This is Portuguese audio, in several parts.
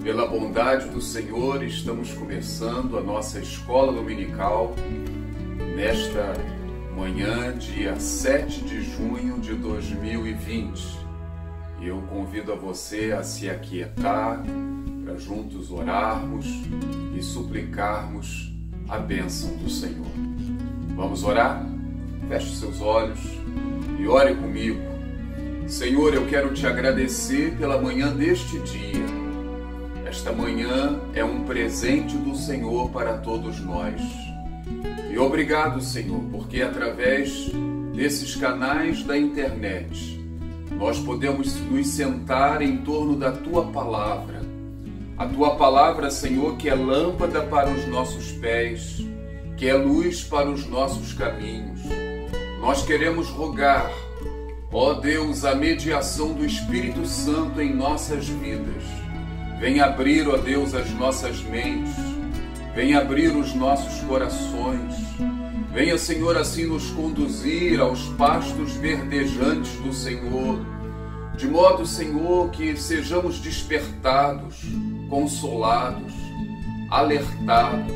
Pela bondade do Senhor, estamos começando a nossa escola dominical nesta manhã, dia 7 de junho de 2020. E eu convido a você a se aquietar para juntos orarmos e suplicarmos a bênção do Senhor. Vamos orar? Feche seus olhos e ore comigo. Senhor, eu quero te agradecer pela manhã deste dia. Esta manhã é um presente do Senhor para todos nós. E obrigado, Senhor, porque através desses canais da internet nós podemos nos sentar em torno da Tua Palavra. A Tua Palavra, Senhor, que é lâmpada para os nossos pés, que é luz para os nossos caminhos. Nós queremos rogar, ó Deus, a mediação do Espírito Santo em nossas vidas. Vem abrir, ó Deus, as nossas mentes, vem abrir os nossos corações. Venha, Senhor, assim nos conduzir aos pastos verdejantes do Senhor, de modo, Senhor, que sejamos despertados, consolados, alertados.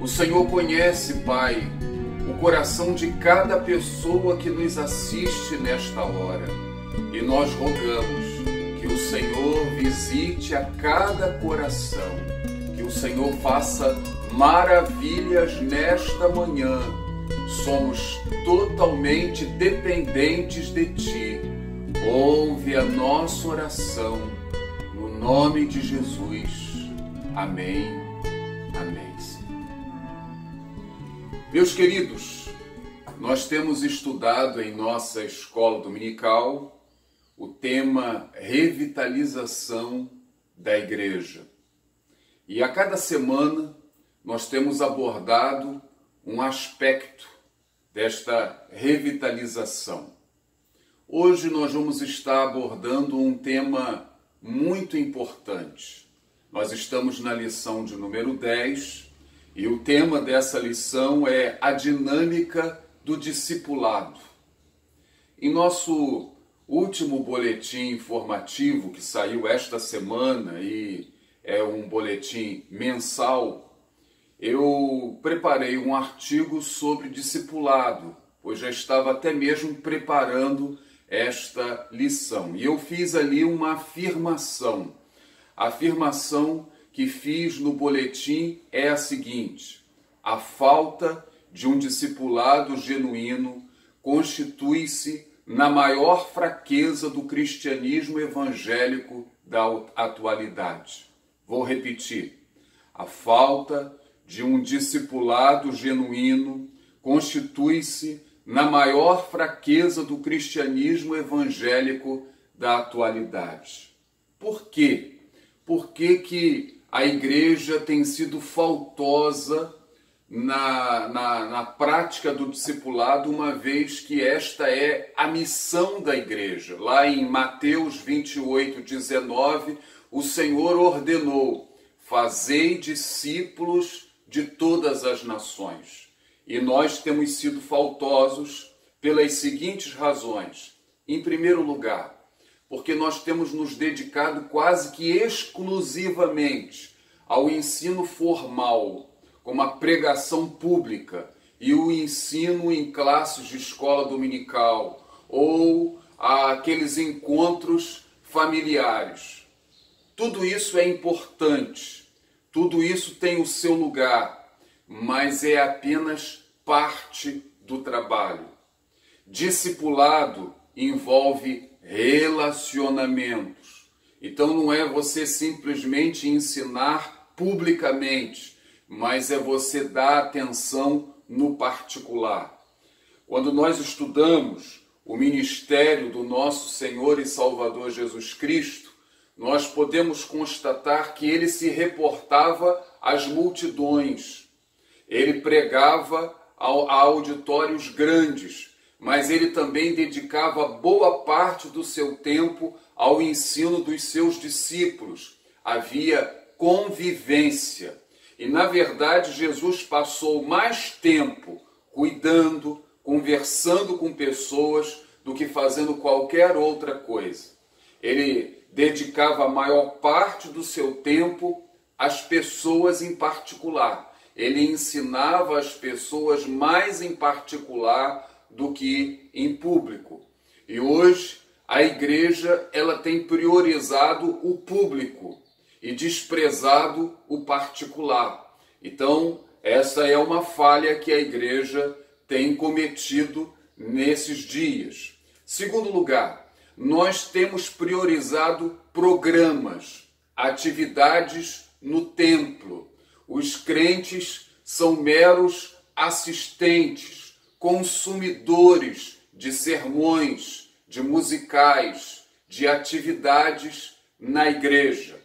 O Senhor conhece, Pai, o coração de cada pessoa que nos assiste nesta hora. E nós rogamos que o Senhor visite a cada coração, que o Senhor faça maravilhas nesta manhã. Somos totalmente dependentes de Ti. Ouve a nossa oração, no nome de Jesus. Amém. Amém. Meus queridos, nós temos estudado em nossa escola dominical o tema revitalização da igreja. E a cada semana nós temos abordado um aspecto desta revitalização. Hoje nós vamos estar abordando um tema muito importante. Nós estamos na lição de número 10 e o tema dessa lição é a dinâmica do discipulado. Em nosso último boletim informativo que saiu esta semana e é um boletim mensal, eu preparei um artigo sobre discipulado, pois já estava até mesmo preparando esta lição. E eu fiz ali uma afirmação. A afirmação que fiz no boletim é a seguinte: a falta de um discipulado genuíno constitui-se na maior fraqueza do cristianismo evangélico da atualidade. Vou repetir. A falta de um discipulado genuíno constitui-se na maior fraqueza do cristianismo evangélico da atualidade. Por quê? Por que a igreja tem sido faltosa na prática do discipulado, uma vez que esta é a missão da igreja? Lá em Mateus 28:19, o Senhor ordenou: fazei discípulos de todas as nações. E nós temos sido faltosos pelas seguintes razões. Em primeiro lugar, porque nós temos nos dedicado quase que exclusivamente ao ensino formal, como a pregação pública e o ensino em classes de escola dominical ou aqueles encontros familiares. Tudo isso é importante, tudo isso tem o seu lugar, mas é apenas parte do trabalho. Discipulado envolve relacionamentos. Então não é você simplesmente ensinar publicamente, mas é você dar atenção no particular. Quando nós estudamos o ministério do nosso Senhor e Salvador Jesus Cristo, nós podemos constatar que ele se reportava às multidões. Ele pregava a auditórios grandes, mas ele também dedicava boa parte do seu tempo ao ensino dos seus discípulos. Havia convivência. E, na verdade, Jesus passou mais tempo cuidando, conversando com pessoas, do que fazendo qualquer outra coisa. Ele dedicava a maior parte do seu tempo às pessoas em particular. Ele ensinava as pessoas mais em particular do que em público. E hoje a igreja ela tem priorizado o público e desprezado o particular. Então, essa é uma falha que a igreja tem cometido nesses dias. Segundo lugar, nós temos priorizado programas, atividades no templo. Os crentes são meros assistentes, consumidores de sermões, de musicais, de atividades na igreja.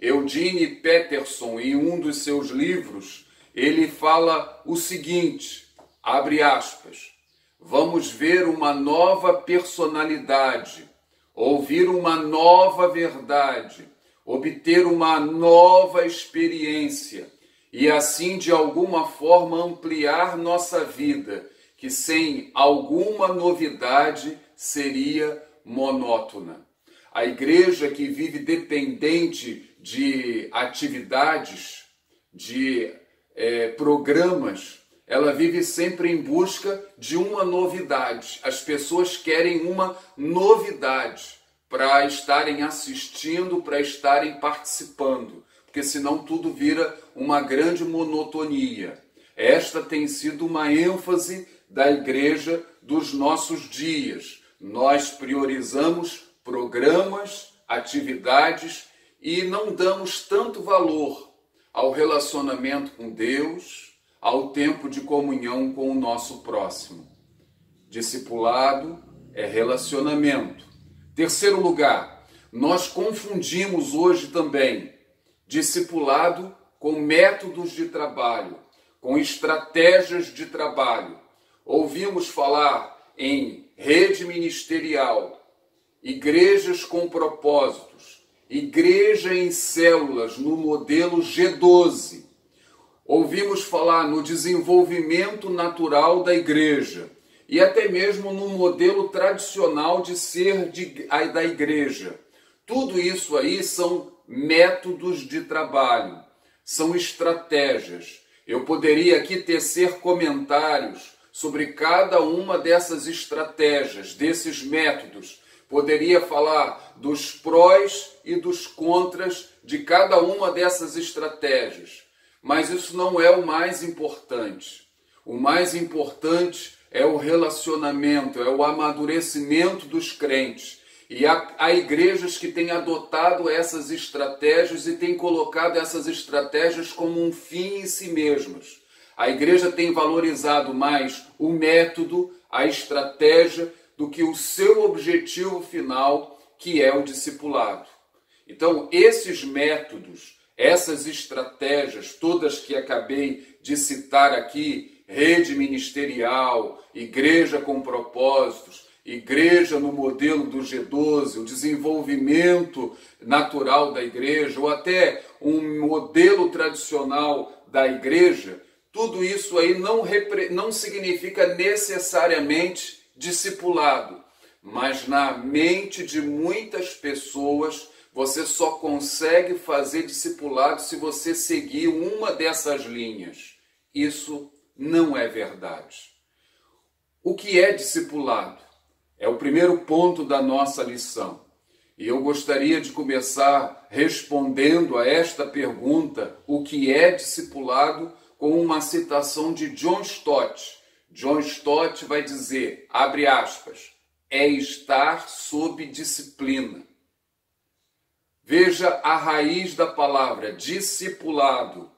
Eugene Peterson, em um dos seus livros, ele fala o seguinte, abre aspas, vamos ver uma nova personalidade, ouvir uma nova verdade, obter uma nova experiência e assim de alguma forma ampliar nossa vida, que sem alguma novidade seria monótona. A igreja que vive dependente de atividades, de programas, ela vive sempre em busca de uma novidade. As pessoas querem uma novidade para estarem assistindo, para estarem participando, porque senão tudo vira uma grande monotonia. Esta tem sido uma ênfase da igreja dos nossos dias. Nós priorizamos programas, atividades e não damos tanto valor ao relacionamento com Deus, ao tempo de comunhão com o nosso próximo. Discipulado é relacionamento. Terceiro lugar, nós confundimos hoje também discipulado com métodos de trabalho, com estratégias de trabalho. Ouvimos falar em rede ministerial, igrejas com propósitos, igreja em células no modelo G12. Ouvimos falar no desenvolvimento natural da igreja e até mesmo no modelo tradicional de ser da igreja. Tudo isso aí são métodos de trabalho, são estratégias. Eu poderia aqui tecer comentários sobre cada uma dessas estratégias, desses métodos. Poderia falar dos prós e dos contras de cada uma dessas estratégias. Mas isso não é o mais importante. O mais importante é o relacionamento, é o amadurecimento dos crentes. E há igrejas que têm adotado essas estratégias e têm colocado essas estratégias como um fim em si mesmas. A igreja tem valorizado mais o método, a estratégia, do que o seu objetivo final, que é o discipulado. Então, esses métodos, essas estratégias, todas que acabei de citar aqui, rede ministerial, igreja com propósitos, igreja no modelo do G12, o desenvolvimento natural da igreja, ou até um modelo tradicional da igreja, tudo isso aí não significa necessariamente discipulado, mas na mente de muitas pessoas você só consegue fazer discipulado se você seguir uma dessas linhas. Isso não é verdade. O que é discipulado? É o primeiro ponto da nossa lição. E eu gostaria de começar respondendo a esta pergunta, o que é discipulado, com uma citação de John Stott. John Stott vai dizer, abre aspas, é estar sob disciplina. Veja a raiz da palavra discipulado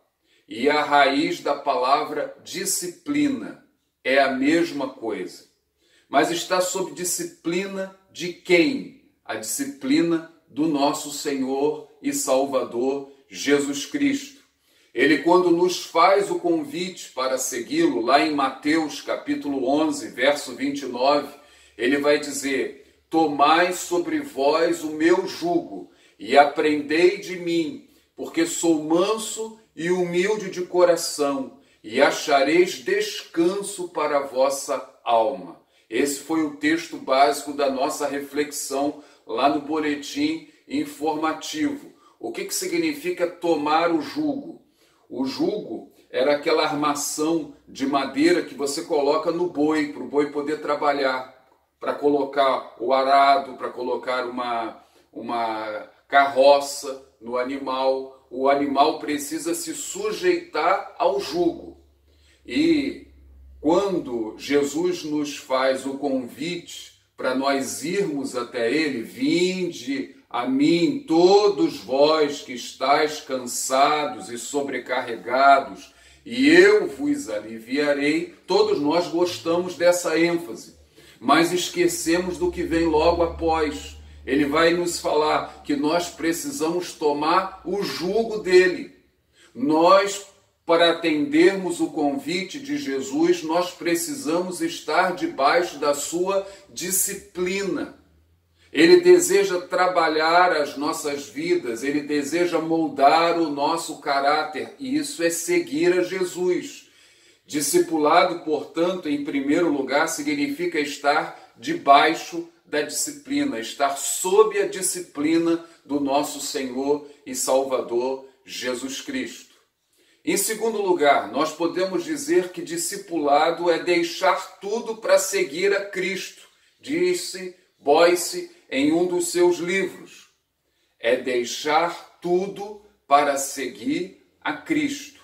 e a raiz da palavra disciplina. É a mesma coisa. Mas está sob disciplina de quem? A disciplina do nosso Senhor e Salvador Jesus Cristo. Ele, quando nos faz o convite para segui-lo, lá em Mateus capítulo 11, verso 29, ele vai dizer, tomai sobre vós o meu jugo e aprendei de mim, porque sou manso e humilde de coração, e achareis descanso para a vossa alma. Esse foi o texto básico da nossa reflexão lá no boletim informativo. O que significa tomar o jugo? O jugo era aquela armação de madeira que você coloca no boi, para o boi poder trabalhar, para colocar o arado, para colocar uma carroça no animal. O animal precisa se sujeitar ao jugo. E quando Jesus nos faz o convite para nós irmos até Ele, vinde a mim todos vós que estáis cansados e sobrecarregados, e eu vos aliviarei. Todos nós gostamos dessa ênfase, mas esquecemos do que vem logo após. Ele vai nos falar que nós precisamos tomar o jugo dele. Nós, para atendermos o convite de Jesus, nós precisamos estar debaixo da sua disciplina. Ele deseja trabalhar as nossas vidas, ele deseja moldar o nosso caráter, e isso é seguir a Jesus. Discipulado, portanto, em primeiro lugar, significa estar debaixo da disciplina, estar sob a disciplina do nosso Senhor e Salvador Jesus Cristo. Em segundo lugar, nós podemos dizer que discipulado é deixar tudo para seguir a Cristo, disse Boyce em um dos seus livros. É deixar tudo para seguir a Cristo.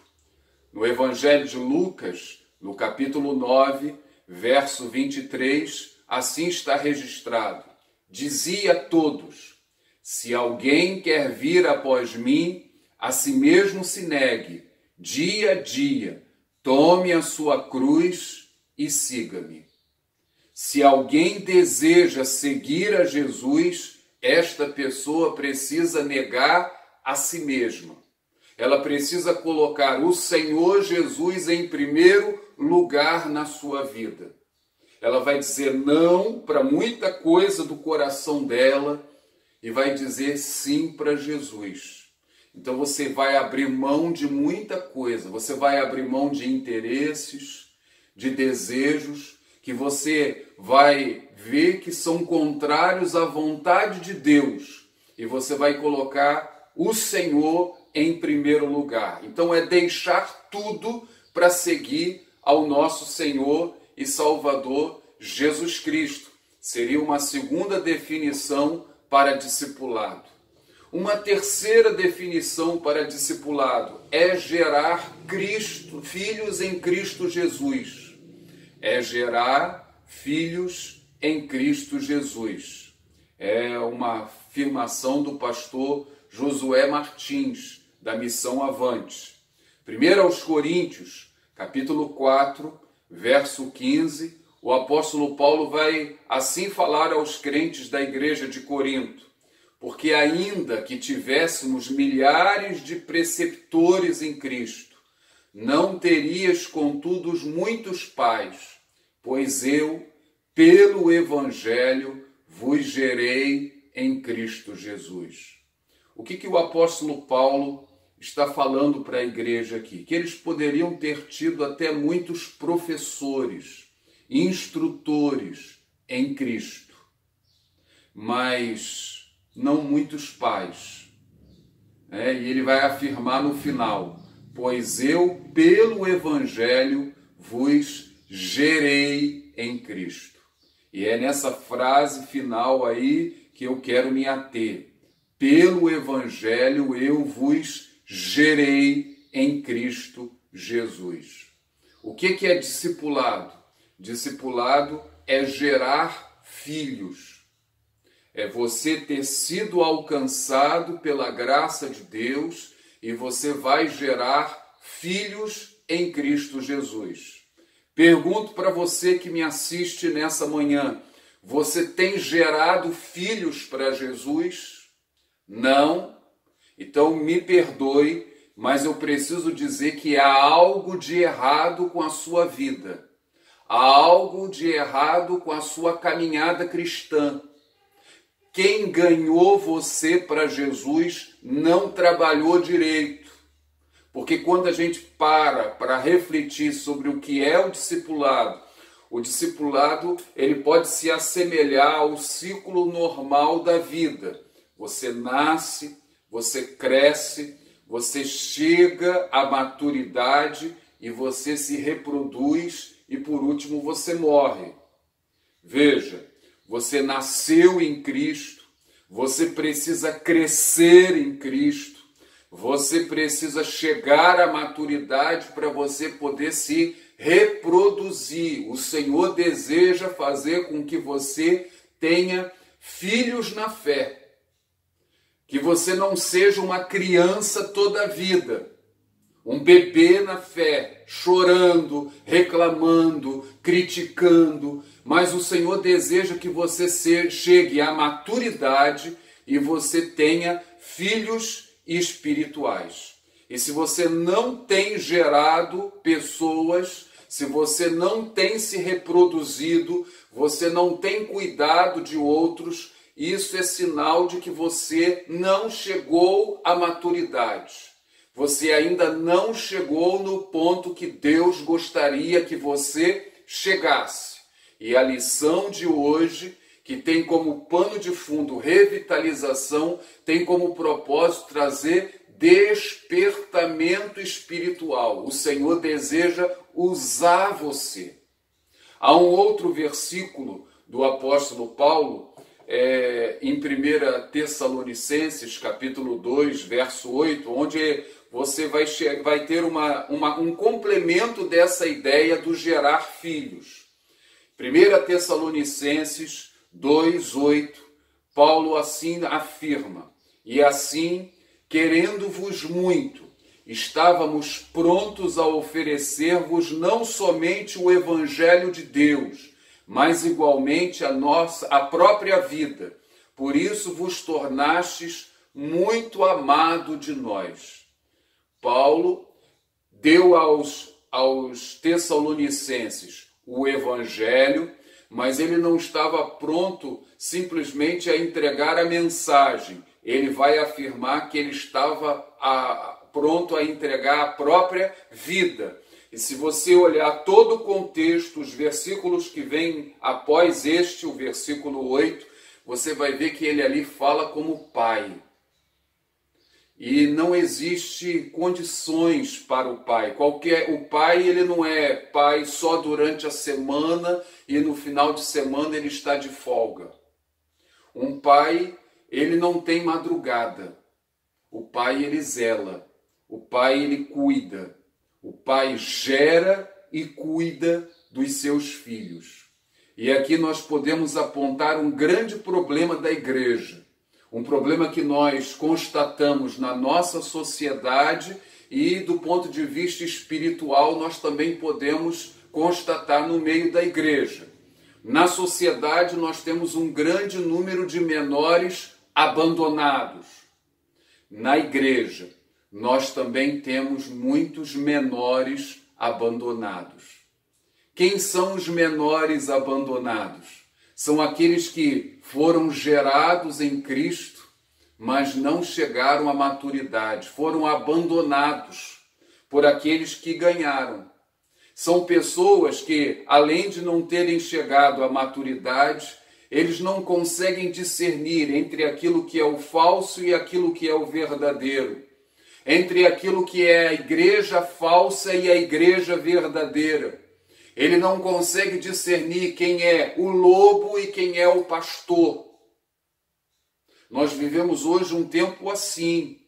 No Evangelho de Lucas, no capítulo 9, verso 23, assim está registrado: dizia a todos: se alguém quer vir após mim, a si mesmo se negue, dia a dia, tome a sua cruz e siga-me. Se alguém deseja seguir a Jesus, esta pessoa precisa negar a si mesma. Ela precisa colocar o Senhor Jesus em primeiro lugar na sua vida. Ela vai dizer não para muita coisa do coração dela e vai dizer sim para Jesus. Então você vai abrir mão de muita coisa, você vai abrir mão de interesses, de desejos, que você vai ver que são contrários à vontade de Deus, e você vai colocar o Senhor em primeiro lugar. Então é deixar tudo para seguir ao nosso Senhor e Salvador Jesus Cristo. Seria uma segunda definição para discipulado. Uma terceira definição para discipulado é gerar filhos em Cristo Jesus. É gerar filhos em Cristo Jesus. É uma afirmação do pastor Josué Martins, da Missão Avante. 1 aos Coríntios, capítulo 4, verso 15, o apóstolo Paulo vai assim falar aos crentes da igreja de Corinto: porque ainda que tivéssemos milhares de preceptores em Cristo, não terias, contudo, muitos pais, pois eu, pelo Evangelho, vos gerei em Cristo Jesus. O que o apóstolo Paulo está falando para a igreja aqui? Que eles poderiam ter tido até muitos professores, instrutores em Cristo, mas não muitos pais. E ele vai afirmar no final: pois eu, pelo Evangelho, vos gerei em Cristo. E é nessa frase final aí que eu quero me ater. Pelo Evangelho eu vos gerei em Cristo Jesus. O que é discipulado? Discipulado é gerar filhos. É você ter sido alcançado pela graça de Deus e você vai gerar filhos em Cristo Jesus. Pergunto para você que me assiste nessa manhã: você tem gerado filhos para Jesus? Não? Então me perdoe, mas eu preciso dizer que há algo de errado com a sua vida. Há algo de errado com a sua caminhada cristã. Quem ganhou você para Jesus não trabalhou direito. Porque quando a gente para refletir sobre o que é o discipulado ele pode se assemelhar ao ciclo normal da vida. Você nasce, você cresce, você chega à maturidade e você se reproduz e por último você morre. Veja, você nasceu em Cristo, você precisa crescer em Cristo, você precisa chegar à maturidade para você poder se reproduzir. O Senhor deseja fazer com que você tenha filhos na fé. Que você não seja uma criança toda a vida, um bebê na fé, chorando, reclamando, criticando, mas o Senhor deseja que você chegue à maturidade e você tenha filhos espirituais. E se você não tem gerado pessoas, se você não tem se reproduzido, você não tem cuidado de outros, isso é sinal de que você não chegou à maturidade. Você ainda não chegou no ponto que Deus gostaria que você chegasse. E a lição de hoje, que tem como pano de fundo revitalização, tem como propósito trazer despertamento espiritual. O Senhor deseja usar você. Há um outro versículo do apóstolo Paulo, em 1 Tessalonicenses, capítulo 2, verso 8, onde você vai ter um complemento dessa ideia do gerar filhos. 1 Tessalonicenses 2, 8, Paulo assim afirma: e assim, querendo-vos muito, estávamos prontos a oferecer-vos não somente o Evangelho de Deus, mas igualmente a própria vida. Por isso vos tornastes muito amado de nós. Paulo deu aos Tessalonicenses o Evangelho, mas ele não estava pronto simplesmente a entregar a mensagem. Ele vai afirmar que ele estava pronto a entregar a própria vida. E se você olhar todo o contexto, os versículos que vêm após este, o versículo 8, você vai ver que ele ali fala como pai. E não existe condições para o pai. O pai, ele não é pai só durante a semana e no final de semana ele está de folga. Um pai, ele não tem madrugada. O pai, ele zela. O pai, ele cuida. O pai gera e cuida dos seus filhos. E aqui nós podemos apontar um grande problema da igreja. Um problema que nós constatamos na nossa sociedade e do ponto de vista espiritual nós também podemos constatar no meio da igreja. Na sociedade nós temos um grande número de menores abandonados. Na igreja nós também temos muitos menores abandonados. Quem são os menores abandonados? São aqueles que foram gerados em Cristo, mas não chegaram à maturidade, foram abandonados por aqueles que ganharam. São pessoas que, além de não terem chegado à maturidade, eles não conseguem discernir entre aquilo que é o falso e aquilo que é o verdadeiro, entre aquilo que é a igreja falsa e a igreja verdadeira. Ele não consegue discernir quem é o lobo e quem é o pastor. Nós vivemos hoje um tempo assim,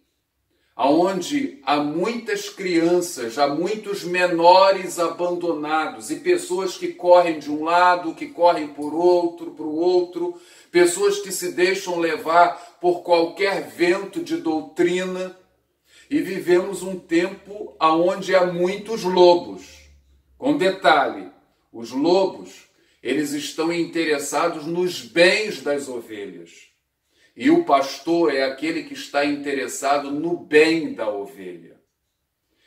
onde há muitas crianças, há muitos menores abandonados e pessoas que correm de um lado, que correm para o outro, pessoas que se deixam levar por qualquer vento de doutrina. E vivemos um tempo onde há muitos lobos. Com detalhe, os lobos, eles estão interessados nos bens das ovelhas. E o pastor é aquele que está interessado no bem da ovelha.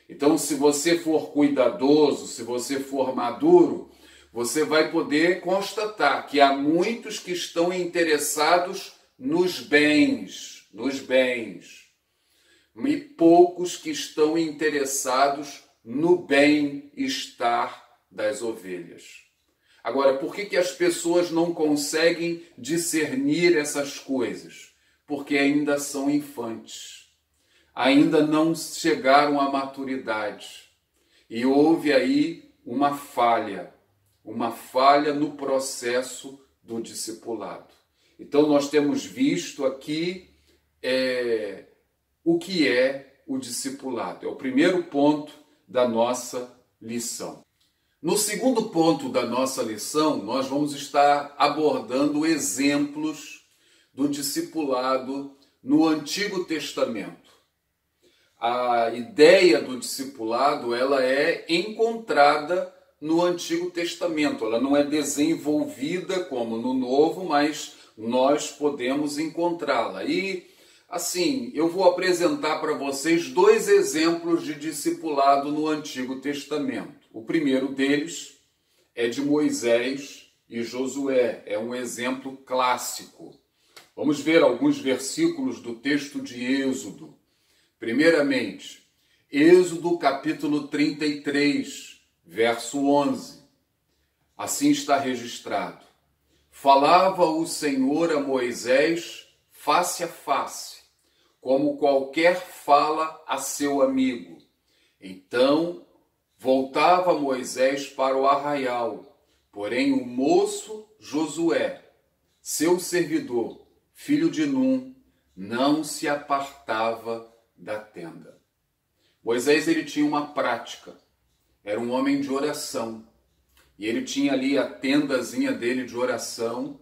Então, se você for cuidadoso, se você for maduro, você vai poder constatar que há muitos que estão interessados nos bens, e poucos que estão interessados no bem-estar das ovelhas. Agora, por que as pessoas não conseguem discernir essas coisas? porque ainda são infantes, ainda não chegaram à maturidade. E houve aí uma falha no processo do discipulado. Então nós temos visto aqui o que é o discipulado. É o primeiro ponto da nossa lição. No segundo ponto da nossa lição, nós vamos estar abordando exemplos do discipulado no Antigo Testamento. A ideia do discipulado, ela é encontrada no Antigo Testamento. Ela não é desenvolvida como no Novo, mas nós podemos encontrá-la. E, assim, eu vou apresentar para vocês 2 exemplos de discipulado no Antigo Testamento. O primeiro deles é de Moisés e Josué. É um exemplo clássico. Vamos ver alguns versículos do texto de Êxodo. Primeiramente, Êxodo capítulo 33, verso 11. Assim está registrado. Falava o Senhor a Moisés face a face, como qualquer fala a seu amigo. Então voltava Moisés para o arraial, porém o moço Josué, seu servidor, filho de Num, não se apartava da tenda. Moisés, ele tinha uma prática, era um homem de oração, e ele tinha ali a tendazinha dele de oração,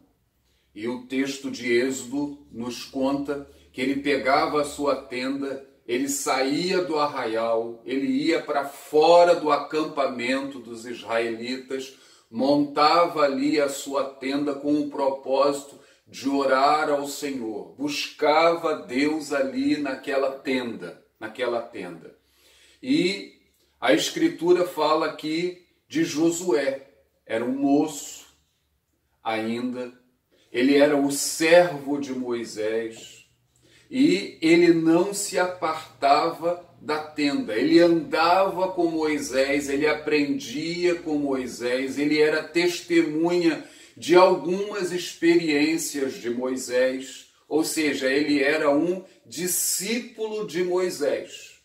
e o texto de Êxodo nos conta que ele pegava a sua tenda, ele saía do arraial, ele ia para fora do acampamento dos israelitas, montava ali a sua tenda com o propósito de orar ao Senhor, buscava Deus ali naquela tenda. E a Escritura fala aqui de Josué, era um moço ainda, ele era o servo de Moisés e ele não se apartava da tenda, ele andava com Moisés, ele aprendia com Moisés, ele era testemunha de algumas experiências de Moisés, ou seja, ele era um discípulo de Moisés.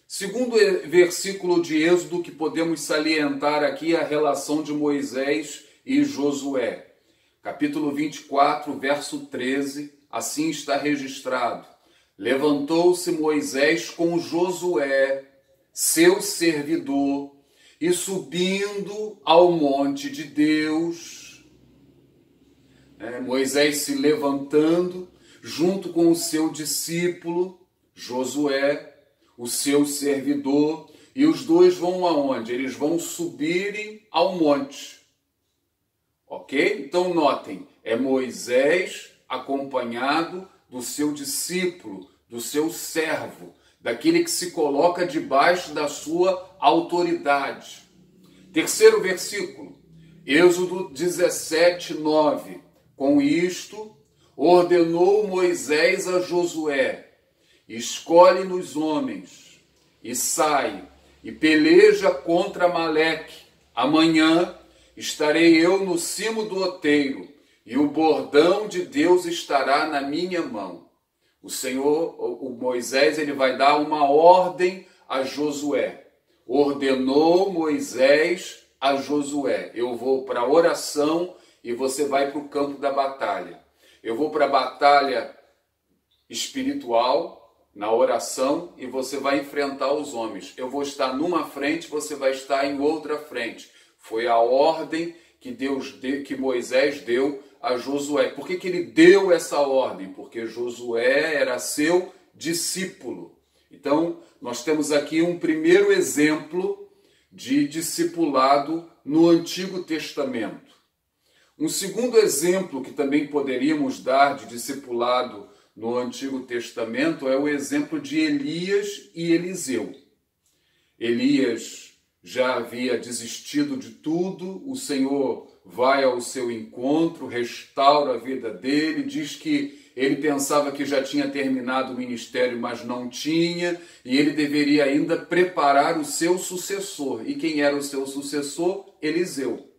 Segundo versículo de Êxodo que podemos salientar aqui a relação de Moisés e Josué. Capítulo 24, verso 13, assim está registrado. Levantou-se Moisés com Josué, seu servidor, e subindo ao monte de Deus, Moisés se levantando, junto com o seu discípulo, Josué, o seu servidor, e os dois vão aonde? Eles vão subirem ao monte. Ok? Então notem, é Moisés acompanhado do seu discípulo, do seu servo, daquele que se coloca debaixo da sua autoridade. Terceiro versículo, Êxodo 17, 9. Com isto, ordenou Moisés a Josué: escolhe-nos homens, e sai, e peleja contra Amaleque. Amanhã estarei eu no cimo do outeiro, e o bordão de Deus estará na minha mão. O Moisés, ele vai dar uma ordem a Josué. Ordenou Moisés a Josué: eu vou para a oração e você vai para o campo da batalha. Eu vou para a batalha espiritual, na oração, e você vai enfrentar os homens. Eu vou estar numa frente, você vai estar em outra frente. Foi a ordem que Moisés deu a Josué. Por que ele deu essa ordem? Porque Josué era seu discípulo. Então, nós temos aqui um primeiro exemplo de discipulado no Antigo Testamento. Um segundo exemplo que também poderíamos dar de discipulado no Antigo Testamento é o exemplo de Elias e Eliseu. Elias já havia desistido de tudo, o Senhor vai ao seu encontro, restaura a vida dele, diz que ele pensava que já tinha terminado o ministério, mas não tinha, e ele deveria ainda preparar o seu sucessor. E quem era o seu sucessor? Eliseu.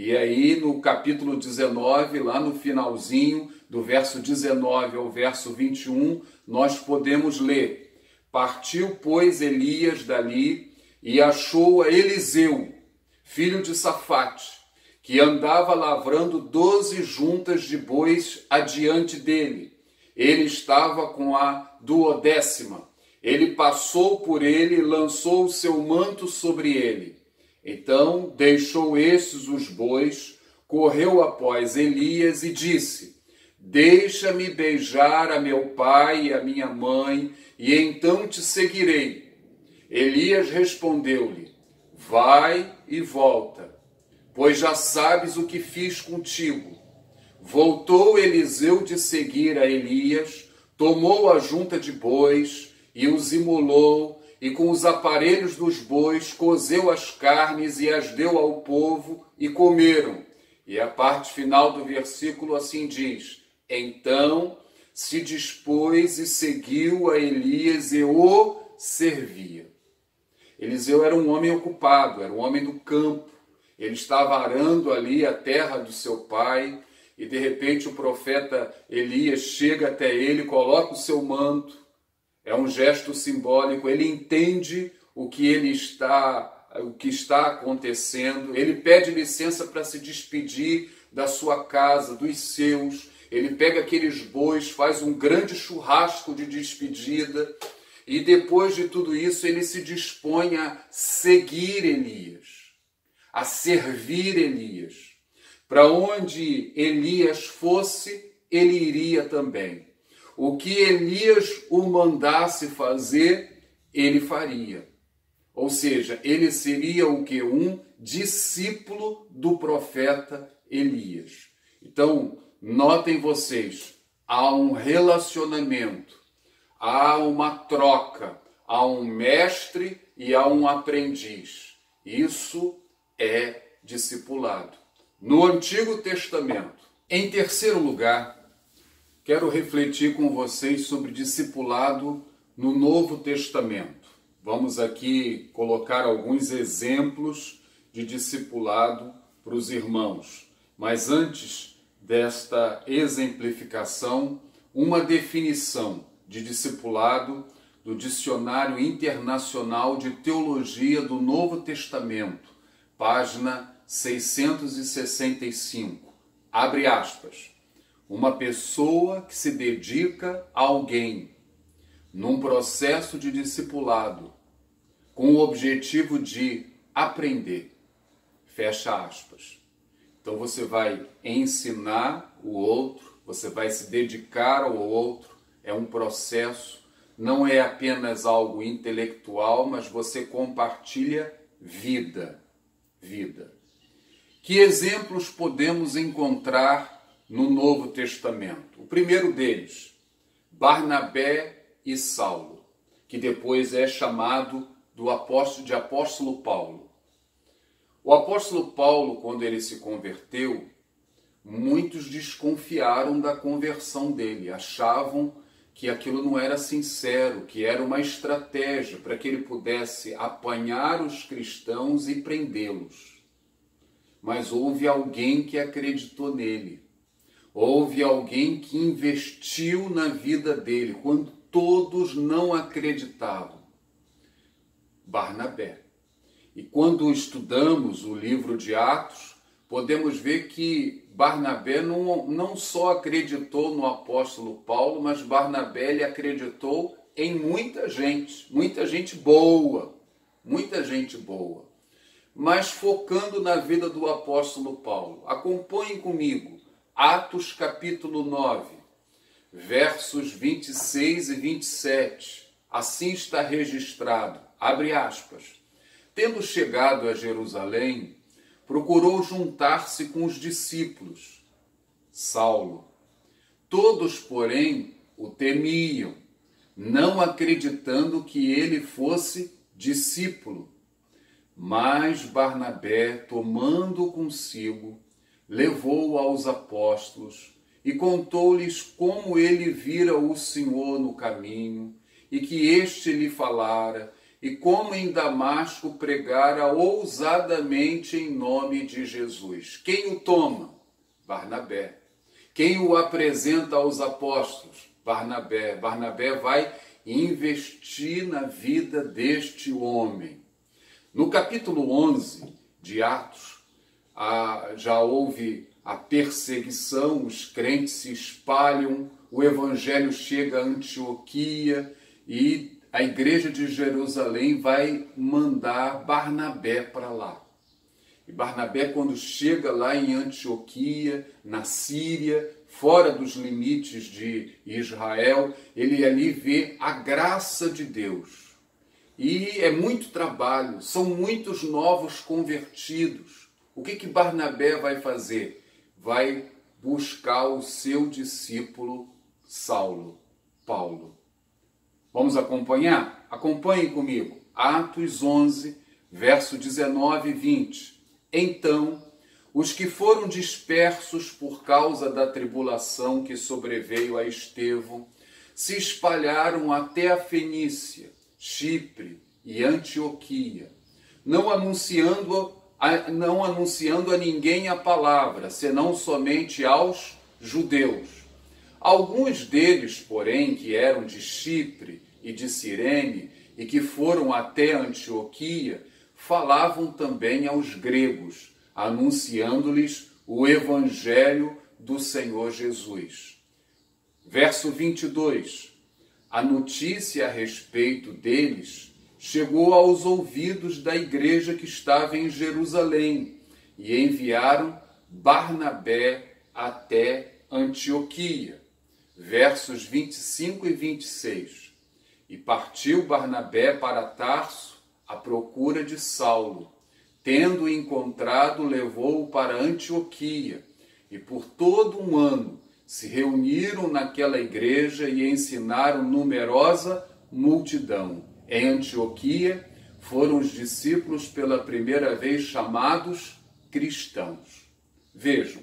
E aí no capítulo 19, lá no finalzinho, do verso 19 ao verso 21, nós podemos ler: Partiu, pois, Elias dali e achou a Eliseu, filho de Safate, que andava lavrando 12 juntas de bois adiante dele. Ele estava com a 12ª. Ele passou por ele e lançou o seu manto sobre ele. Então deixou estes os bois, correu após Elias e disse: Deixa-me beijar a meu pai e a minha mãe, e então te seguirei. Elias respondeu-lhe: Vai e volta, pois já sabes o que fiz contigo. Voltou Eliseu de seguir a Elias, tomou a junta de bois e os imolou, e com os aparelhos dos bois cozeu as carnes e as deu ao povo, e comeram. E a parte final do versículo assim diz: Então se dispôs e seguiu a Elias e o servia. Eliseu era um homem ocupado, era um homem do campo. Ele estava arando ali a terra do seu pai, e de repente o profeta Elias chega até ele, coloca o seu manto. É um gesto simbólico. Ele entende o que está acontecendo. Ele pede licença para se despedir da sua casa, dos seus. Ele pega aqueles bois, faz um grande churrasco de despedida. E depois de tudo isso, ele se dispõe a seguir Elias, a servir Elias. Para onde Elias fosse, ele iria também. O que Elias o mandasse fazer, ele faria. Ou seja, ele seria o que? Um discípulo do profeta Elias. Então, notem vocês, há um relacionamento, há uma troca, há um mestre e há um aprendiz. Isso é discipulado. No Antigo Testamento. Em terceiro lugar, quero refletir com vocês sobre discipulado no Novo Testamento. Vamos aqui colocar alguns exemplos de discipulado para os irmãos. Mas antes desta exemplificação, uma definição de discipulado do Dicionário Internacional de Teologia do Novo Testamento, página 665. Abre aspas. Uma pessoa que se dedica a alguém num processo de discipulado com o objetivo de aprender. Fecha aspas. Então você vai ensinar o outro, você vai se dedicar ao outro, é um processo, não é apenas algo intelectual, mas você compartilha vida. Que exemplos podemos encontrar no Novo Testamento? O primeiro deles, Barnabé e Saulo, que depois é chamado de apóstolo Paulo. O apóstolo Paulo, quando ele se converteu, muitos desconfiaram da conversão dele, achavam que aquilo não era sincero, que era uma estratégia para que ele pudesse apanhar os cristãos e prendê-los. Mas houve alguém que acreditou nele. Houve alguém que investiu na vida dele, quando todos não acreditavam. Barnabé. E quando estudamos o livro de Atos, podemos ver que Barnabé não só acreditou no apóstolo Paulo, mas Barnabé ele acreditou em muita gente boa, mas focando na vida do apóstolo Paulo. Acompanhem comigo, Atos capítulo 9, versos 26 e 27. Assim está registrado, abre aspas. Tendo chegado a Jerusalém, procurou juntar-se com os discípulos, Saulo. Todos, porém, o temiam, não acreditando que ele fosse discípulo. Mas Barnabé, tomando consigo, levou-o aos apóstolos e contou-lhes como ele vira o Senhor no caminho e que este lhe falara e como em Damasco pregara ousadamente em nome de Jesus. Quem o toma? Barnabé. Quem o apresenta aos apóstolos? Barnabé. Barnabé vai investir na vida deste homem. No capítulo 11 de Atos, já houve a perseguição, os crentes se espalham, o evangelho chega a Antioquia e a igreja de Jerusalém vai mandar Barnabé para lá. E Barnabé, quando chega lá em Antioquia, na Síria, fora dos limites de Israel, ele ali vê a graça de Deus. E é muito trabalho, são muitos novos convertidos. O que Barnabé vai fazer? Vai buscar o seu discípulo Paulo. Vamos acompanhar? Acompanhem comigo. Atos 11, verso 19 e 20. Então, os que foram dispersos por causa da tribulação que sobreveio a Estevão, se espalharam até a Fenícia, Chipre e Antioquia, não anunciando a ninguém a palavra, senão somente aos judeus. Alguns deles, porém, que eram de Chipre e de Cirene e que foram até Antioquia, falavam também aos gregos, anunciando-lhes o evangelho do Senhor Jesus. Verso 22. A notícia a respeito deles chegou aos ouvidos da igreja que estava em Jerusalém e enviaram Barnabé até Antioquia. Versos 25 e 26. E partiu Barnabé para Tarso à procura de Saulo. Tendo-o encontrado, levou-o para Antioquia. E por todo um ano se reuniram naquela igreja e ensinaram numerosa multidão. Em Antioquia foram os discípulos pela primeira vez chamados cristãos. Vejam,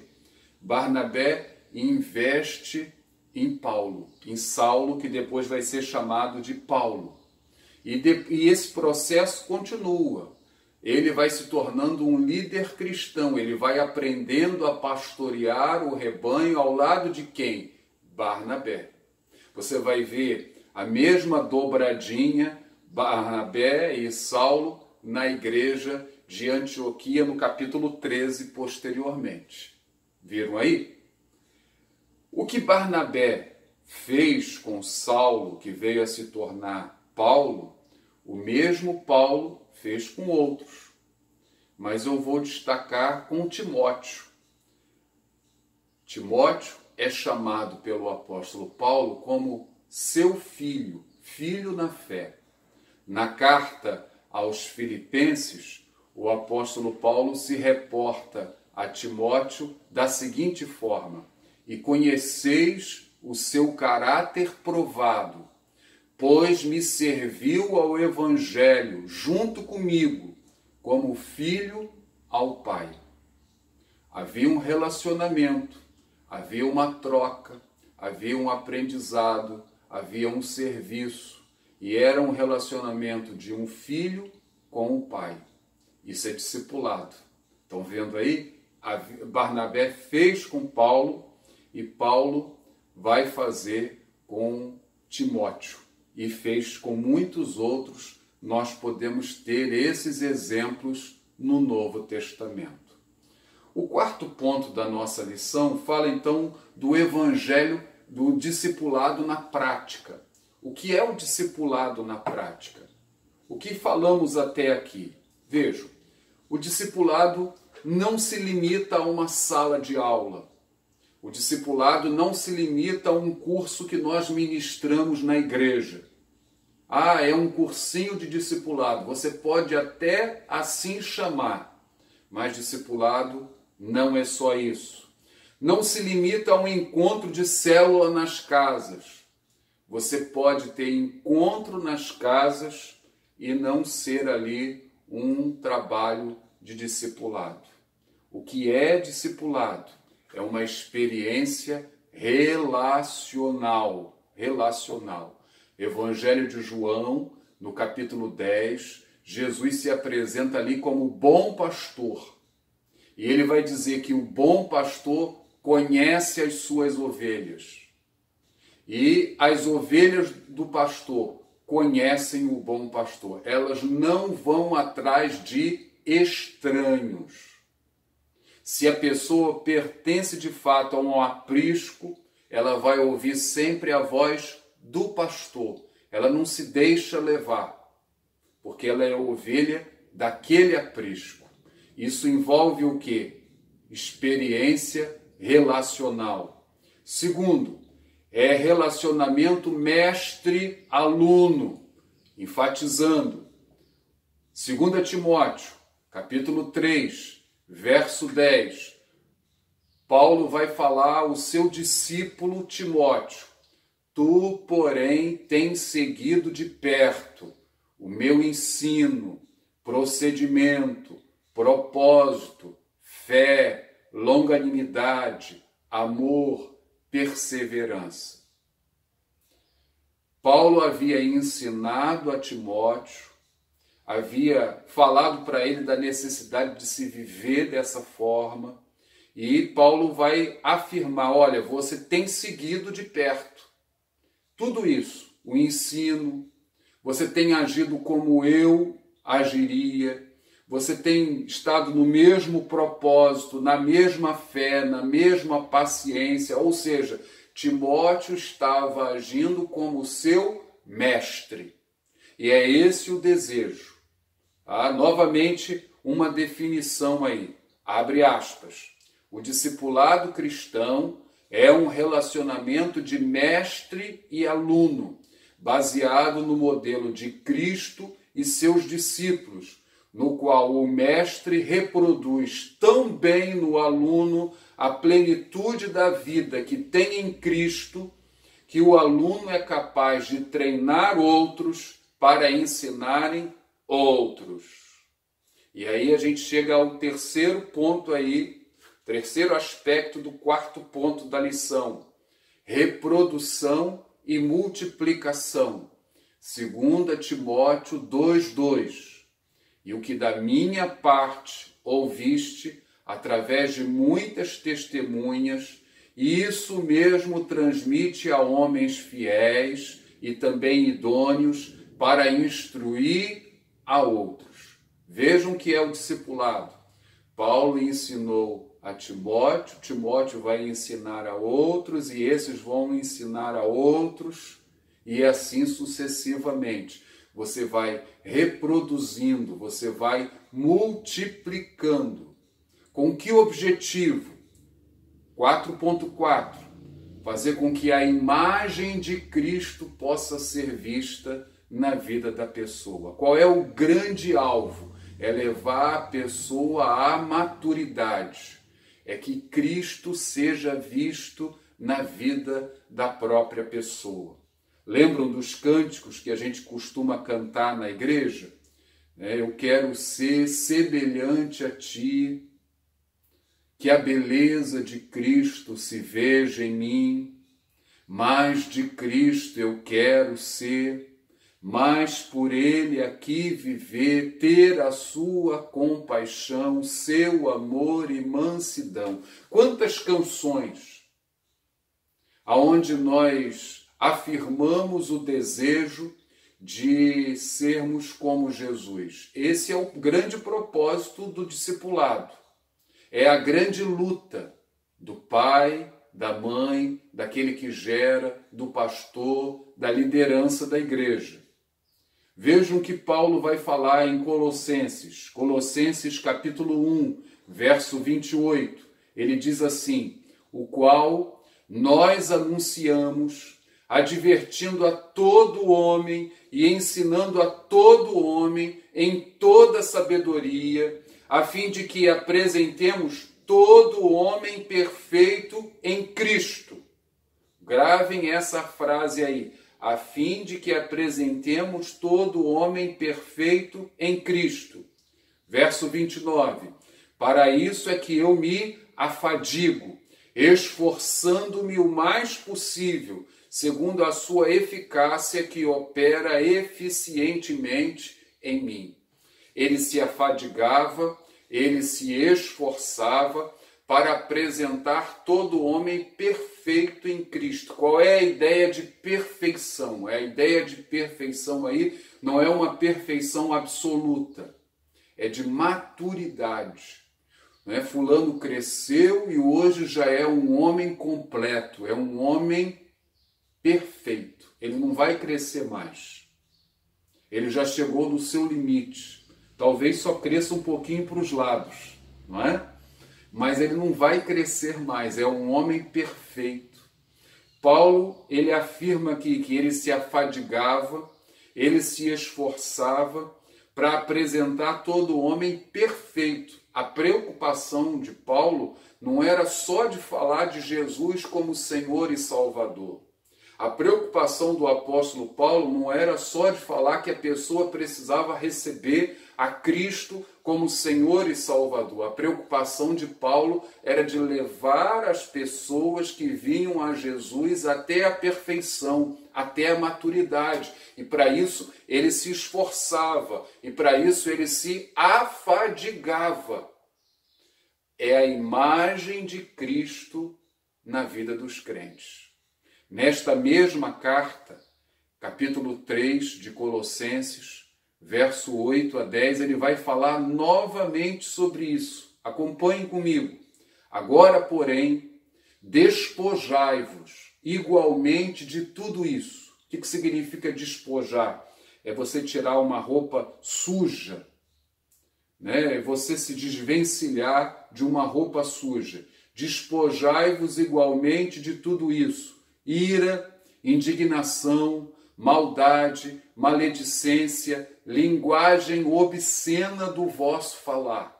Barnabé investe em Paulo, em Saulo, que depois vai ser chamado de Paulo. E esse processo continua. Ele vai se tornando um líder cristão, ele vai aprendendo a pastorear o rebanho ao lado de quem? Barnabé. Você vai ver a mesma dobradinha, Barnabé e Saulo, na igreja de Antioquia, no capítulo 13, posteriormente. Viram aí? O que Barnabé fez com Saulo, que veio a se tornar Paulo, o mesmo Paulo fez com outros. Mas eu vou destacar com Timóteo. Timóteo é chamado pelo apóstolo Paulo como seu filho, filho na fé. Na carta aos Filipenses, o apóstolo Paulo se reporta a Timóteo da seguinte forma: e conheceis o seu caráter provado, pois me serviu ao Evangelho junto comigo, como filho ao Pai. Havia um relacionamento, havia uma troca, havia um aprendizado, havia um serviço, e era um relacionamento de um filho com o Pai. Isso é discipulado. Estão vendo aí? Barnabé fez com Paulo, e Paulo vai fazer com Timóteo. E fez com muitos outros. Nós podemos ter esses exemplos no Novo Testamento. O quarto ponto da nossa lição fala então do evangelho, do discipulado na prática. O que é o discipulado na prática? O que falamos até aqui? Vejam, o discipulado não se limita a uma sala de aula. O discipulado não se limita a um curso que nós ministramos na igreja. Ah, é um cursinho de discipulado. Você pode até assim chamar, mas discipulado não é só isso. Não se limita a um encontro de célula nas casas. Você pode ter encontro nas casas e não ser ali um trabalho de discipulado. O que é discipulado? É uma experiência relacional. Evangelho de João no capítulo 10, Jesus se apresenta ali como bom pastor. E ele vai dizer que o bom pastor conhece as suas ovelhas. E as ovelhas do pastor conhecem o bom pastor. Elas não vão atrás de estranhos. Se a pessoa pertence de fato a um aprisco, ela vai ouvir sempre a voz do pastor. Ela não se deixa levar, porque ela é ovelha daquele aprisco. Isso envolve o quê? Experiência relacional. Segundo, é relacionamento mestre-aluno, enfatizando. 2 Timóteo, capítulo 3, verso 10. Paulo vai falar ao seu discípulo Timóteo: tu, porém, tens seguido de perto o meu ensino, procedimento, propósito, fé, longanimidade, amor, perseverança. Paulo havia ensinado a Timóteo, havia falado para ele da necessidade de se viver dessa forma, e Paulo vai afirmar: olha, você tem seguido de perto tudo isso, o ensino, você tem agido como eu agiria, você tem estado no mesmo propósito, na mesma fé, na mesma paciência, ou seja, Timóteo estava agindo como seu mestre. E é esse o desejo. Novamente, uma definição aí, abre aspas. O discipulado cristão é um relacionamento de mestre e aluno, baseado no modelo de Cristo e seus discípulos, no qual o mestre reproduz tão bem no aluno a plenitude da vida que tem em Cristo, que o aluno é capaz de treinar outros para ensinarem outros. E aí a gente chega ao terceiro ponto aí, terceiro aspecto do quarto ponto da lição: reprodução e multiplicação. 2 Timóteo 2:2. E o que da minha parte ouviste, através de muitas testemunhas, isso mesmo transmite a homens fiéis e também idôneos para instruir a outros. Vejam que é o discipulado. Paulo ensinou a Timóteo, Timóteo vai ensinar a outros e esses vão ensinar a outros e assim sucessivamente. Você vai reproduzindo, você vai multiplicando. Com que objetivo? 4.4. Fazer com que a imagem de Cristo possa ser vista na vida da pessoa. Qual é o grande alvo? É levar a pessoa à maturidade. É que Cristo seja visto na vida da própria pessoa. Lembram dos cânticos que a gente costuma cantar na igreja? Eu quero ser semelhante a ti, que a beleza de Cristo se veja em mim, mais de Cristo eu quero ser, mais por Ele aqui viver, ter a sua compaixão, seu amor e mansidão. Quantas canções aonde nós afirmamos o desejo de sermos como Jesus. Esse é o grande propósito do discipulado. É a grande luta do pai, da mãe, daquele que gera, do pastor, da liderança da igreja. Vejam que Paulo vai falar em Colossenses capítulo 1, verso 28. Ele diz assim: o qual nós anunciamos, advertindo a todo homem e ensinando a todo homem em toda sabedoria, a fim de que apresentemos todo homem perfeito em Cristo. Gravem essa frase aí. A fim de que apresentemos todo homem perfeito em Cristo. Verso 29. Para isso é que eu me afadigo, esforçando-me o mais possível, segundo a sua eficácia que opera eficientemente em mim. Ele se afadigava, ele se esforçava para apresentar todo homem perfeito em Cristo. Qual é a ideia de perfeição? A ideia de perfeição aí não é uma perfeição absoluta, é de maturidade. Fulano cresceu e hoje já é um homem completo, é um homem perfeito. Ele não vai crescer mais. Ele já chegou no seu limite. Talvez só cresça um pouquinho para os lados, não é? Mas ele não vai crescer mais, é um homem perfeito. Paulo, ele afirma aqui que ele se afadigava, ele se esforçava para apresentar todo homem perfeito. A preocupação de Paulo não era só de falar de Jesus como Senhor e Salvador. A preocupação do apóstolo Paulo não era só de falar que a pessoa precisava receber a Cristo como Senhor e Salvador. A preocupação de Paulo era de levar as pessoas que vinham a Jesus até a perfeição, até a maturidade. E para isso ele se esforçava, e para isso ele se afadigava. É a imagem de Cristo na vida dos crentes. Nesta mesma carta, capítulo 3 de Colossenses, verso 8 a 10, ele vai falar novamente sobre isso. Acompanhem comigo. Agora, porém, despojai-vos igualmente de tudo isso. O que significa despojar? É você tirar uma roupa suja, é você se desvencilhar de uma roupa suja. Despojai-vos igualmente de tudo isso. Ira, indignação, maldade, maledicência, linguagem obscena do vosso falar.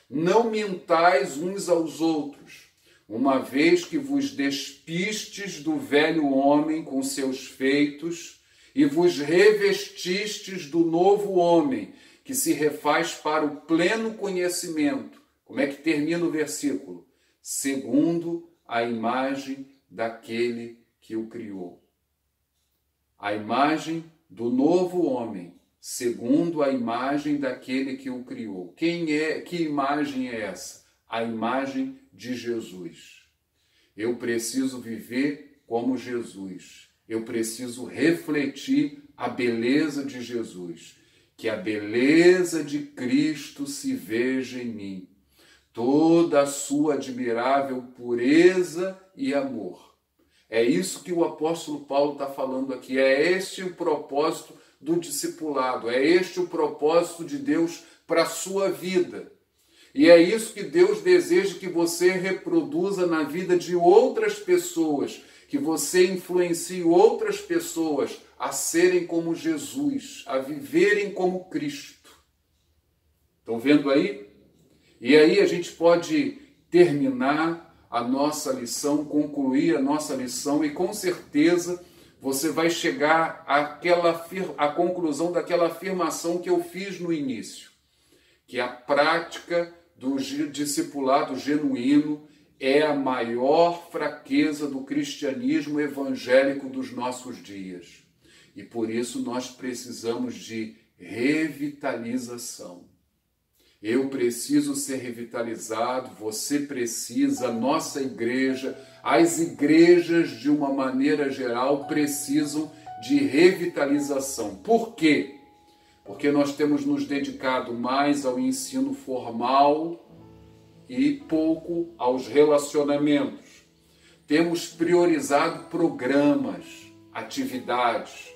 Não mintais uns aos outros, uma vez que vos despistes do velho homem com seus feitos e vos revestistes do novo homem, que se refaz para o pleno conhecimento. Como é que termina o versículo? Segundo a imagem daquele que o criou. A imagem do novo homem, segundo a imagem daquele que o criou. Que imagem é essa? A imagem de Jesus. Eu preciso viver como Jesus. Eu preciso refletir a beleza de Jesus. Que a beleza de Cristo se veja em mim. Toda a sua admirável pureza e amor. É isso que o apóstolo Paulo está falando aqui. É este o propósito do discipulado. É este o propósito de Deus para a sua vida. E é isso que Deus deseja que você reproduza na vida de outras pessoas. Que você influencie outras pessoas a serem como Jesus, a viverem como Cristo. Estão vendo aí? E aí a gente pode terminar a nossa lição, concluir a nossa lição, e com certeza você vai chegar à conclusão daquela afirmação que eu fiz no início, que a prática do discipulado genuíno é a maior fraqueza do cristianismo evangélico dos nossos dias. E por isso nós precisamos de revitalização. Eu preciso ser revitalizado, você precisa, a nossa igreja, as igrejas de uma maneira geral precisam de revitalização. Por quê? Porque nós temos nos dedicado mais ao ensino formal e pouco aos relacionamentos. Temos priorizado programas, atividades.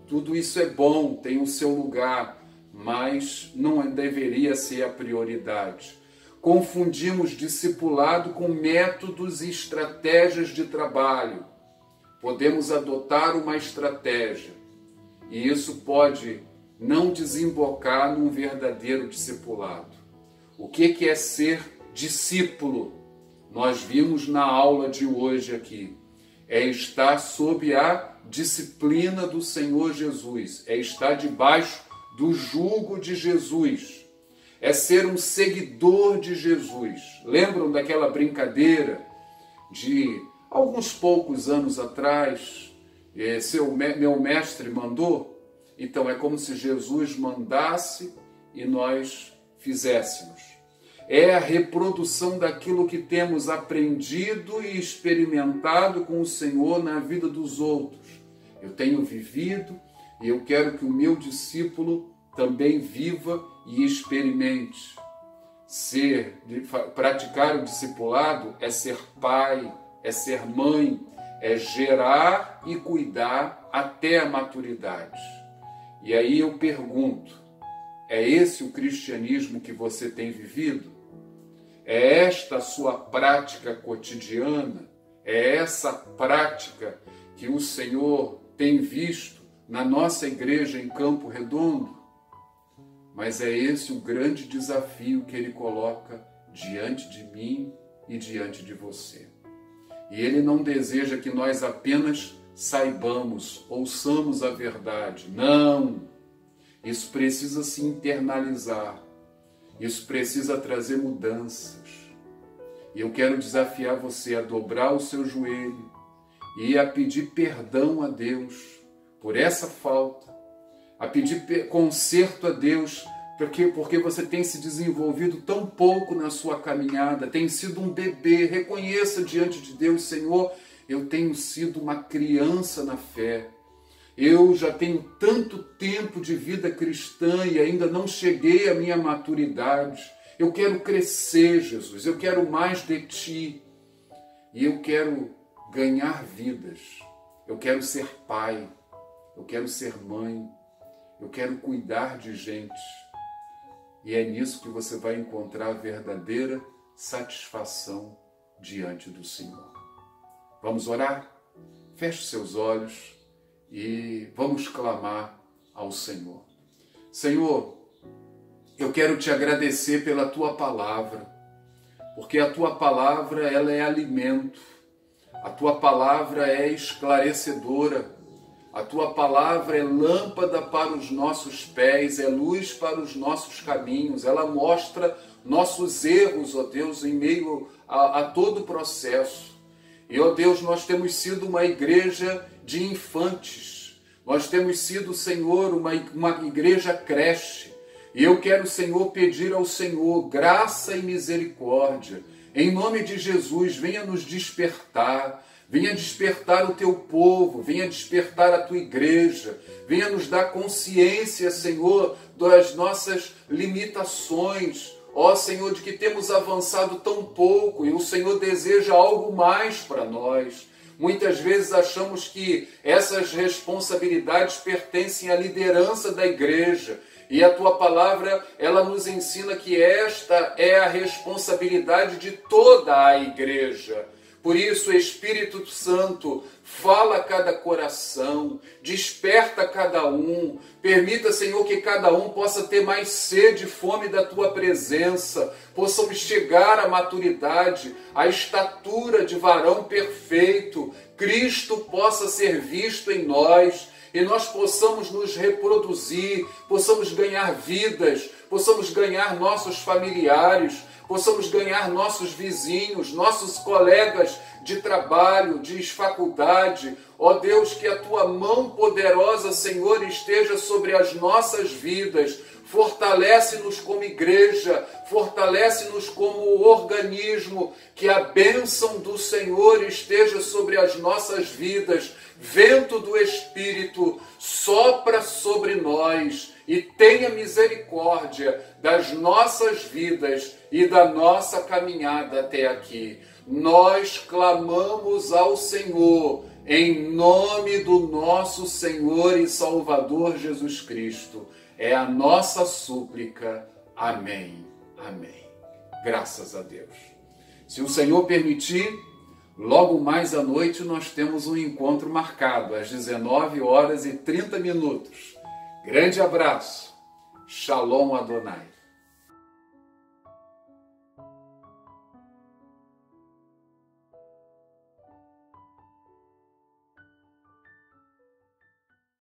Tudo isso é bom, tem o seu lugar, mas não deveria ser a prioridade. Confundimos discipulado com métodos e estratégias de trabalho. Podemos adotar uma estratégia e isso pode não desembocar num verdadeiro discipulado. O que é ser discípulo? Nós vimos na aula de hoje aqui. É estar sob a disciplina do Senhor Jesus. É estar debaixo do jugo de Jesus, é ser um seguidor de Jesus. Lembram daquela brincadeira de Alguns poucos anos atrás, meu mestre mandou, então é como se Jesus mandasse e nós fizéssemos. É a reprodução daquilo que temos aprendido e experimentado com o Senhor na vida dos outros. Eu tenho vivido e eu quero que o meu discípulo também viva e experimente. Praticar o discipulado é ser pai, é ser mãe, é gerar e cuidar até a maturidade. E aí eu pergunto, é esse o cristianismo que você tem vivido? É esta a sua prática cotidiana? É essa prática que o Senhor tem visto na nossa igreja em Campo Redondo? Mas é esse o grande desafio que Ele coloca diante de mim e diante de você. E Ele não deseja que nós apenas saibamos, ouçamos a verdade. Não! Isso precisa se internalizar. Isso precisa trazer mudanças. E eu quero desafiar você a dobrar o seu joelho e a pedir perdão a Deus por essa falta, a pedir conserto a Deus, porque você tem se desenvolvido tão pouco na sua caminhada, tem sido um bebê. Reconheça diante de Deus: Senhor, eu tenho sido uma criança na fé. Eu já tenho tanto tempo de vida cristã e ainda não cheguei à minha maturidade. Eu quero crescer, Jesus, eu quero mais de Ti. E eu quero ganhar vidas. Eu quero ser pai, eu quero ser mãe, eu quero cuidar de gente. E é nisso que você vai encontrar a verdadeira satisfação diante do Senhor. Vamos orar? Feche seus olhos e vamos clamar ao Senhor. Senhor, eu quero te agradecer pela Tua palavra, porque a Tua palavra, ela é alimento, a Tua palavra é esclarecedora, a Tua palavra é lâmpada para os nossos pés, é luz para os nossos caminhos, ela mostra nossos erros, ó Deus, em meio a todo o processo. E, ó Deus, nós temos sido uma igreja de infantes. Nós temos sido, Senhor, uma igreja creche. E eu quero, Senhor, pedir ao Senhor graça e misericórdia. Em nome de Jesus, venha nos despertar. Venha despertar o Teu povo. Venha despertar a Tua igreja. Venha nos dar consciência, Senhor, das nossas limitações. Ó Senhor, de que temos avançado tão pouco e o Senhor deseja algo mais para nós. Muitas vezes achamos que essas responsabilidades pertencem à liderança da igreja. E a Tua palavra, ela nos ensina que esta é a responsabilidade de toda a igreja. Por isso, Espírito Santo, fala a cada coração, desperta cada um, permita, Senhor, que cada um possa ter mais sede e fome da Tua presença, possamos chegar à maturidade, à estatura de varão perfeito, Cristo possa ser visto em nós, e nós possamos nos reproduzir, possamos ganhar vidas, possamos ganhar nossos familiares, possamos ganhar nossos vizinhos, nossos colegas de trabalho, de faculdade. Ó Deus, que a Tua mão poderosa, Senhor, esteja sobre as nossas vidas. Fortalece-nos como igreja, fortalece-nos como organismo, que a bênção do Senhor esteja sobre as nossas vidas. Vento do Espírito, sopra sobre nós e tenha misericórdia das nossas vidas e da nossa caminhada até aqui. Nós clamamos ao Senhor, em nome do nosso Senhor e Salvador Jesus Cristo. É a nossa súplica. Amém. Amém. Graças a Deus. Se o Senhor permitir, logo mais à noite nós temos um encontro marcado, às 19h30. Grande abraço. Shalom Adonai.